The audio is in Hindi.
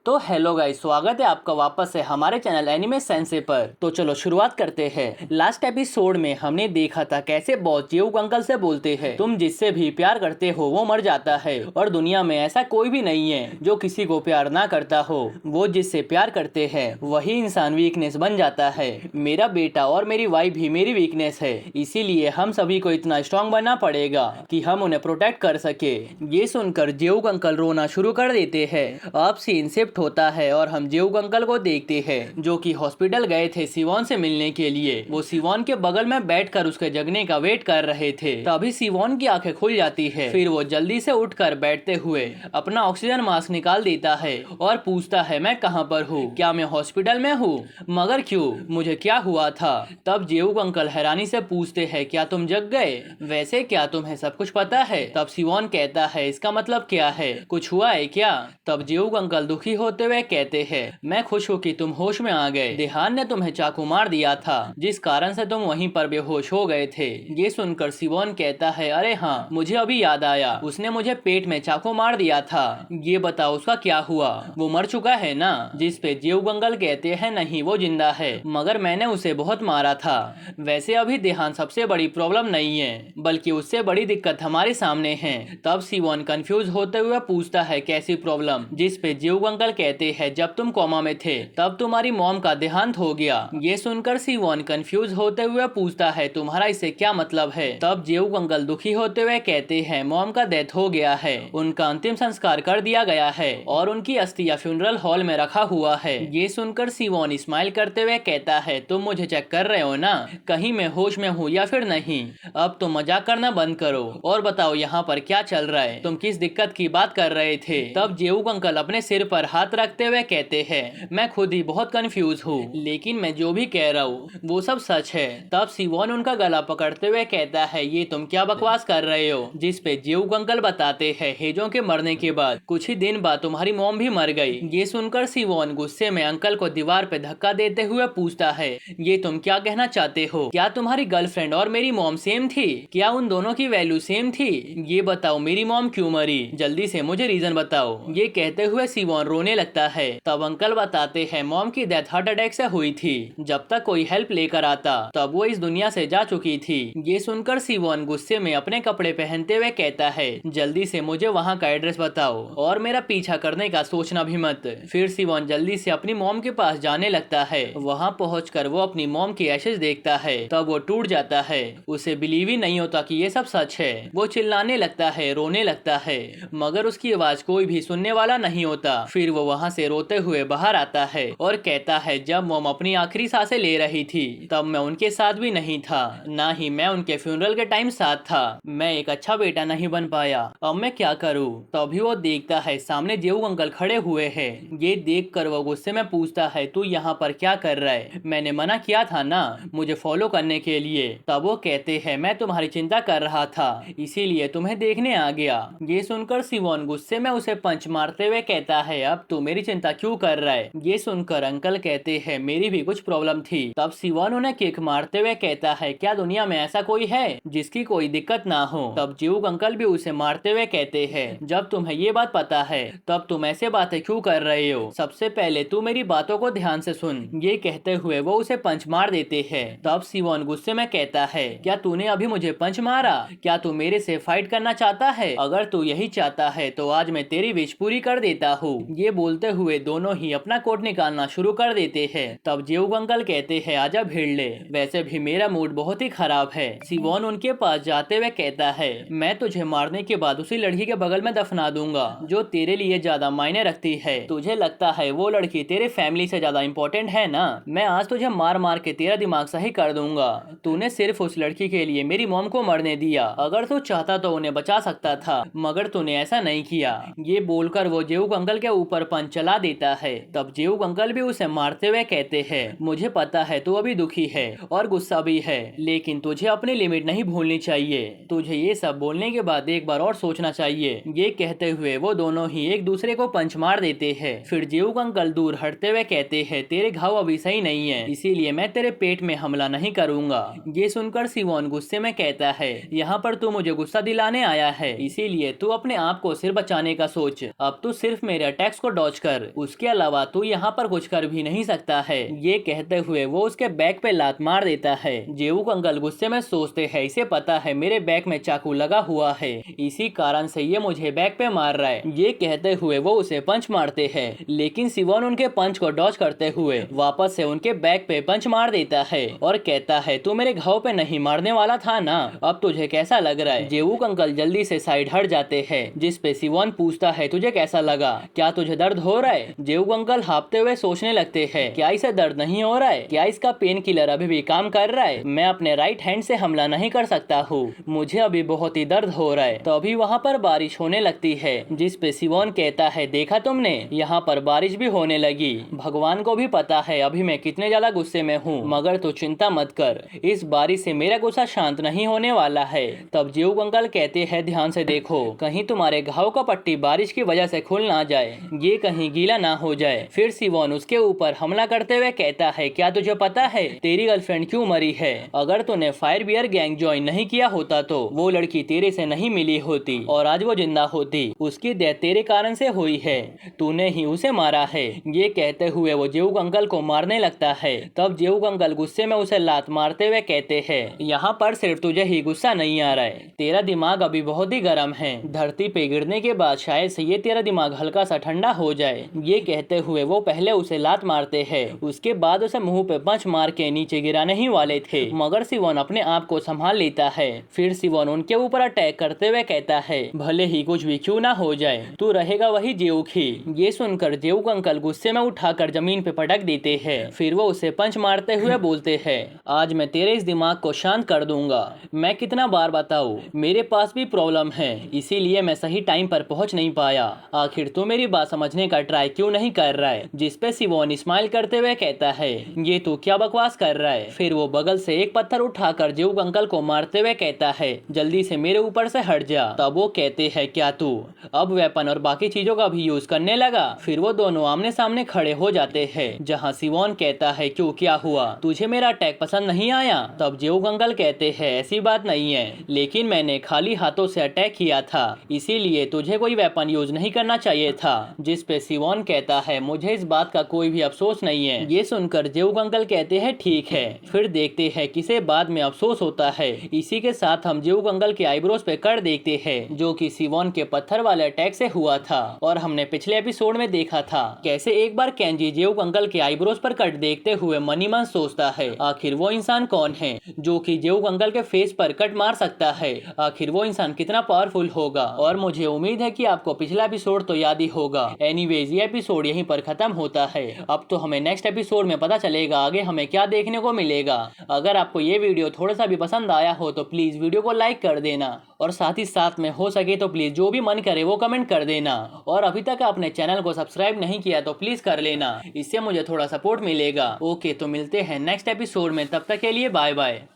तो हेलो गाइस, स्वागत है आपका वापस से हमारे चैनल एनिमे सेंसे पर। तो चलो शुरुआत करते हैं। लास्ट एपिसोड में हमने देखा था कैसे बॉस जेऊक अंकल से बोलते हैं, तुम जिससे भी प्यार करते हो वो मर जाता है और दुनिया में ऐसा कोई भी नहीं है जो किसी को प्यार ना करता हो। वो जिससे प्यार करते हैं वही इंसान वीकनेस बन जाता है। मेरा बेटा और मेरी वाइफ भी मेरी वीकनेस है, इसीलिए हम सभी को इतना स्ट्रॉन्ग बनना पड़ेगा कि हम उन्हें प्रोटेक्ट कर सके। ये सुनकर जेऊक अंकल रोना शुरू कर देते हैं। अब सीन शिफ्ट होता है और हम जेऊक अंकल को देखते हैं जो कि हॉस्पिटल गए थे सिवोन से मिलने के लिए। वो सिवोन के बगल में बैठकर उसके जगने का वेट कर रहे थे। तभी सिवोन की आंखें खुल जाती है। फिर वो जल्दी से उठकर बैठते हुए अपना ऑक्सीजन मास्क निकाल देता है और पूछता है, मैं कहाँ पर हूँ? क्या मैं हॉस्पिटल में हूँ? मगर क्यों? मुझे क्या हुआ था? तब जेऊक अंकल हैरानी से पूछते हैं, क्या तुम जग गए? वैसे क्या तुम्हें सब कुछ पता है? तब सिवोन कहता है, इसका मतलब क्या है? कुछ हुआ है क्या? तब जेऊक अंकल दुखी होते हुए कहते हैं, मैं खुश हूँ कि तुम होश में आ गए। देहान ने तुम्हें चाकू मार दिया था जिस कारण से तुम वहीं पर बेहोश हो गए थे। ये सुनकर सिवोन कहता है, अरे हाँ, मुझे अभी याद आया, उसने मुझे पेट में चाकू मार दिया था। ये बताओ उसका क्या हुआ? वो मर चुका है ना? जिस पे जेऊक अंकल कहते हैं, नहीं वो जिंदा है, मगर मैंने उसे बहुत मारा था। वैसे अभी देहान सबसे बड़ी प्रॉब्लम नहीं है, बल्कि उससे बड़ी दिक्कत हमारे सामने है। तब सिवोन कंफ्यूज होते हुए पूछता है, कैसी प्रॉब्लम? जिस पे जेऊक अंकल कहते हैं, जब तुम कोमा में थे तब तुम्हारी मॉम का देहांत हो गया। ये सुनकर सिवोन कंफ्यूज होते हुए पूछता है, तुम्हारा इससे क्या मतलब है? तब जेऊक अंकल दुखी होते हुए कहते हैं, मॉम का डेथ हो गया है, उनका अंतिम संस्कार कर दिया गया है और उनकी अस्थियां फ्यूनरल हॉल में रखा हुआ है। ये सुनकर सिवोन स्माइल करते हुए कहता है, तुम मुझे चेक कर रहे हो ना, कहीं मैं होश में हूँ या फिर नहीं? अब तो मजाक करना बंद करो और बताओ यहाँ पर क्या चल रहा है, तुम किस दिक्कत की बात कर रहे थे? तब जेऊक अंकल अपने सिर पर हाथ रखते हुए कहते हैं, मैं खुद ही बहुत कंफ्यूज हूँ, लेकिन मैं जो भी कह रहा हूँ वो सब सच है। तब सिवोन उनका गला पकड़ते हुए कहता है, ये तुम क्या बकवास कर रहे हो? जिस पे जेऊक अंकल बताते हैं, हेजो के मरने के बाद कुछ ही दिन बाद तुम्हारी मॉम भी मर गई। ये सुनकर सिवोन गुस्से में अंकल को दीवार पे धक्का देते हुए पूछता है, ये तुम क्या कहना चाहते हो? क्या तुम्हारी गर्लफ्रेंड और मेरी मॉम सेम थी? क्या उन दोनों की वैल्यू सेम थी? ये बताओ, मेरी मॉम क्यों मरी? जल्दी से मुझे रीजन बताओ। ये कहते हुए सिवोन रोने लगता है। तब अंकल बताते हैं, मॉम की डेथ हार्ट अटैक से हुई थी, जब तक कोई हेल्प लेकर आता तब वो इस दुनिया से जा चुकी थी। ये सुनकर सिवोन गुस्से में अपने कपड़े पहनते हुए कहता है, जल्दी से मुझे वहाँ का एड्रेस बताओ और मेरा पीछा करने का सोचना भी मत। फिर सिवोन जल्दी से अपनी मॉम के पास जाने लगता है। वहाँ पहुँचकर वो अपनी मॉम की एशेज देखता है, तब वो टूट जाता है। उसे बिलीव ही नहीं होता कि ये सब सच है। वो चिल्लाने लगता है, रोने लगता है, मगर उसकी आवाज कोई भी सुनने वाला नहीं होता। फिर वो वहाँ से रोते हुए बाहर आता है और कहता है, जब मॉम अपनी आखिरी सांसें ले रही थी तब मैं उनके साथ भी नहीं था, ना ही मैं उनके फ्यूनरल के टाइम साथ था। मैं एक अच्छा बेटा नहीं बन पाया, अब मैं क्या करूँ? तभी वो देखता है सामने जेऊक अंकल खड़े हुए हैं। ये देखकर वो गुस्से में पूछता है, तू यहाँ पर क्या कर रहा है? मैंने मना किया था ना मुझे फॉलो करने के लिए। तब वो कहते हैं, मैं तुम्हारी चिंता कर रहा था, इसीलिए तुम्हें देखने आ गया। ये सुनकर सिवोन गुस्से में उसे पंच मारते हुए कहता है, अब तू मेरी चिंता क्यों कर रहा है? ये सुनकर अंकल कहते हैं, मेरी भी कुछ प्रॉब्लम थी। तब सिवोन उन्हें किक मारते हुए कहता है, क्या दुनिया में ऐसा कोई है जिसकी कोई दिक्कत ना हो? तब जेऊक अंकल भी उसे मारते हुए कहते हैं, जब तुम्हें ये बात पता है तब तुम ऐसे बातें क्यों कर रहे हो? सबसे पहले तू मेरी बातों को ध्यान से सुन। ये कहते हुए वो उसे पंच मार देते हैं। तब सिवोन गुस्से में कहता है, क्या तूने अभी मुझे पंच मारा? क्या तू मेरे से फाइट करना चाहता है? अगर तू यही चाहता है तो आज मैं तेरी विश पूरी कर देता हूँ। ये बोलते हुए दोनों ही अपना कोट निकालना शुरू कर देते हैं। तब जेऊक अंकल कहते हैं, आजा भिड़ ले, वैसे भी मेरा मूड बहुत ही खराब है। सिवोन उनके पास जाते हुए कहता है, मैं तुझे मारने के बाद उसी लड़की के बगल में दफना दूंगा जो तेरे लिए ज्यादा मायने रखती है। तुझे लगता है वो लड़की तेरे फैमिली से ज्यादा इम्पोर्टेंट है ना? मैं आज तुझे मार मार के तेरा दिमाग सही कर दूंगा। तूने सिर्फ उस लड़की के लिए मेरी मॉम को मरने दिया, अगर तू चाहता तो उन्हें बचा सकता था, मगर तूने ऐसा नहीं किया। ये बोलकर वो जेऊक अंकल के ऊपर पंच चला देता है। तब जेऊक अंकल भी उसे मारते हुए कहते हैं, मुझे पता है तू अभी दुखी है और गुस्सा भी है, लेकिन तुझे अपनी लिमिट नहीं भूलनी चाहिए। तुझे ये सब बोलने के बाद एक बार और सोचना चाहिए। ये कहते हुए वो दोनों ही एक दूसरे को पंच मार देते हैं। फिर जेऊक अंकल दूर हटते हुए कहते हैं, तेरे घाव अभी सही नहीं है, इसीलिए मैं तेरे पेट में हमला नहीं करूंगा। ये सुनकर सिवोन गुस्से में कहता है, यहाँ पर तू मुझे गुस्सा दिलाने आया है, इसीलिए तू अपने आप को सिर्फ बचाने का सोच। अब तू सिर्फ मेरे अटैक्स को डॉज कर, उसके अलावा तू यहाँ पर कुछ कर भी नहीं सकता है। ये कहते हुए वो उसके बैक पे लात मार देता है। जेवुक अंकल गुस्से में सोचते हैं इसे पता है मेरे बैक में चाकू लगा हुआ है, इसी कारण से ये मुझे बैक पे मार रहा है। ये कहते हुए वो उसे पंच मारते हैं, लेकिन सिवोन उनके पंच को डॉज करते हुए वापस से उनके बैक पे पंच मार देता है और कहता है तू मेरे घाव पे नहीं मारने वाला था ना, अब तुझे कैसा लग रहा है। जेवुक अंकल जल्दी से साइड हट जाते हैं, जिस पे सिवोन पूछता है तुझे कैसा लगा, क्या तुझे दर्द हो रहा है। जेवुक अंकल हांफते हुए सोचने लगते हैं क्या इसे दर्द नहीं हो रहा है, क्या इसका पेन किलर अभी भी काम कर रहा है, मैं अपने राइट हैंड से हमला नहीं कर सकता हूँ, मुझे अभी बहुत ही दर्द हो रहा है। तो अभी वहाँ पर बारिश होने लगती है, जिस पे सिवोन कहता है देखा तुमने, यहाँ पर बारिश भी होने लगी, भगवान को भी पता है अभी मैं कितने ज्यादा गुस्से में हूँ, मगर तू चिंता मत कर, इस बारिश से मेरा गुस्सा शांत नहीं होने वाला है। तब जेवुक अंकल कहते हैं ध्यान से देखो, कहीं तुम्हारे घाव का पट्टी बारिश की वजह से खुल ना जाए, ये कहीं गीला ना हो जाए। फिर सिवोन उसके ऊपर हमला करते हुए कहता है क्या तुझे पता है तेरी गर्लफ्रेंड क्यों मरी है, अगर तूने फायर बियर गैंग ज्वाइन नहीं किया होता तो वो लड़की तेरे से नहीं मिली होती और आज वो जिंदा होती, उसकी डेथ तेरे कारण से हुई है, तूने ही उसे मारा है। ये कहते हुए वो जेवुक अंकल को मारने लगता है। तब जेवुक अंकल गुस्से में उसे लात मारते हुए कहते हैं यहाँ पर सिर्फ तुझे ही गुस्सा नहीं आ रहा है, तेरा दिमाग अभी बहुत ही गर्म है, धरती पे गिरने के बाद शायद से ये तेरा दिमाग हल्का सा ठंडा हो जाए। ये कहते हुए वो पहले उसे लात मारते हैं, उसके बाद उसे मुंह पे पंच मार के नीचे गिराने ही वाले थे, मगर सिवोन अपने आप को संभाल लेता है। फिर सिवोन उनके ऊपर अटैक करते हुए कहता है भले ही कुछ भी क्यों ना हो जाए, तू रहेगा वही जेवुक ही। ये सुनकर जेवुक अंकल गुस्से में उठाकर जमीन पे पटक देते हैं। फिर वो उसे पंच मारते हुए बोलते हैं आज मैं तेरे इस दिमाग को शांत कर दूंगा, मैं कितना बार बताऊं, मेरे पास भी प्रॉब्लम है, इसीलिए मैं सही टाइम पर पहुंच नहीं पाया, आखिर तू मेरी बात समझने का ट्राई क्यों नहीं कर रहा है। जिसपे सिवोन स्माइल करते हुए कहता है ये तू क्या बकवास कर रहा है। फिर वो बगल से एक पत्थर उठाकर जेवुक अंकल को मारते हुए कहता है जल्दी से मेरे ऊपर से हट जा। तब वो कहते हैं क्या तू अब वेपन और बाकी चीजों का भी यूज करने लगा। फिर वो दोनों आमने सामने खड़े हो जाते हैं, जहाँ सिवोन कहता है क्यों क्या हुआ, तुझे मेरा अटैक पसंद नहीं आया। तब जेवुक अंकल कहते हैं ऐसी बात नहीं है, लेकिन मैंने खाली हाथों से अटैक किया था, इसीलिए तुझे कोई वेपन यूज नहीं करना चाहिए था। जिस पे सिवोन कहता है मुझे इस बात का कोई भी अफसोस नहीं है। ये सुनकर जेवुक अंकल कहते हैं ठीक है। फिर देखते हैं किसे बाद में अफसोस होता है। इसी के साथ हम जेवुक अंकल के आईब्रोज पे कट देखते हैं, जो कि सिवोन के पत्थर वाले अटैक से हुआ था। और हमने पिछले एपिसोड में देखा था कैसे एक बार केंजी जेवुक अंकल के आईब्रोज पर कट देखते हुए मनी मन सोचता है आखिर वो इंसान कौन है जो कि जेवुक अंकल के फेस पर कट मार सकता है, आखिर वो इंसान कितना पावरफुल होगा। और मुझे उम्मीद है कि आपको पिछला एपिसोड तो याद ही होगा। एनीवेज ये एपिसोड यहीं पर खत्म होता है। अब तो हमें नेक्स्ट एपिसोड में पता चलेगा आगे हमें क्या देखने को मिलेगा। अगर आपको ये वीडियो थोड़ा सा भी पसंद आया हो तो प्लीज वीडियो को लाइक कर देना, और साथ ही साथ में हो सके तो प्लीज जो भी मन करे वो कमेंट कर देना। और अभी तक आपने चैनल को सब्सक्राइब नहीं किया तो प्लीज कर लेना, इससे मुझे थोड़ा सपोर्ट मिलेगा। ओके, तो मिलते हैं नेक्स्ट एपिसोड में, तब तक के लिए बाय बाय।